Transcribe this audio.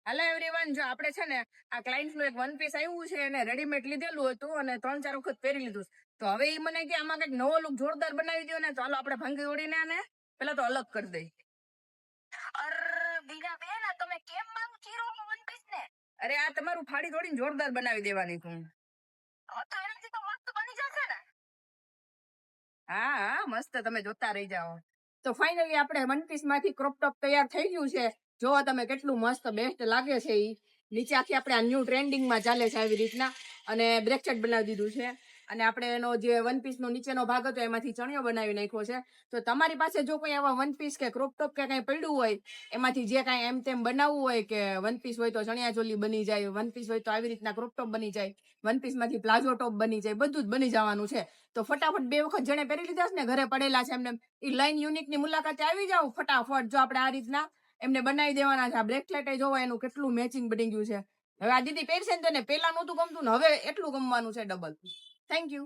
Hello everyone, જો આપણે છે ને આ ક્લાયન્ટ નું એક વન પીસ આવ્યું છે એને રેડીમેડ લીધેલું હતું અને 3-4 વખત પહેરી લીધું. તો હવે એ મને કે આમાં કઈક નવો લુક જોરદાર બનાવી દો ને, ચાલો આપણે ભાંગી ઓડીને આને પેલા તો અલગ કરી દઈ. અરે આ તમારું ફાડી તોડીને જોરદાર બનાવી દેવાની છું. હા હા મસ્ત, તમે જોતા રહી જાઓ. તો ફાઇનલી આપણે વન પીસ માંથી ક્રોપ ટોપ તૈયાર થઈ ગયું છે. જોવો તમે કેટલું મસ્ત બેસ્ટ લાગે છે. ઈ નીચે આખી આપણે આ ન્યૂ ટ્રેન્ડિંગમાં ચાલે છે આવી રીતના, અને બ્રેકચેટ બનાવી દીધું છે. અને આપણે એનો જે વન પીસ નો નીચેનો ભાગ હતો એમાંથી ચણિયો બનાવી નાખ્યો છે. તો તમારી પાસે જો કોઈ આવા વન પીસ કે ક્રોપ ટોપ કે કઈ પડ્યું હોય, એમાંથી જે કઈ એમ તેમ બનાવવું હોય, કે વન પીસ હોય તો ચણિયા ચોલી બની જાય, વન પીસ હોય તો આવી રીતના ક્રોપ ટોપ બની જાય, વન પીસ માંથી પ્લાઝો ટોપ બની જાય, બધું જ બની જવાનું છે. તો ફટાફટ 2 વખત જેને પહેરી લીધા છે ને, ઘરે પડેલા છે એમને, એ લાઈન યુનિક ની મુલાકાતે આવી જાવ ફટાફટ. જો આપણે આ રીતના એમને બનાવી દેવાના છે. આ બ્રેકલેટ જોવો એનું કેટલું મેચિંગ બની ગયું છે. હવે આ દીદી પહેરશે ને, પેલા નહોતું ગમતું ને હવે એટલું ગમવાનું છે ડબલ. Thank you.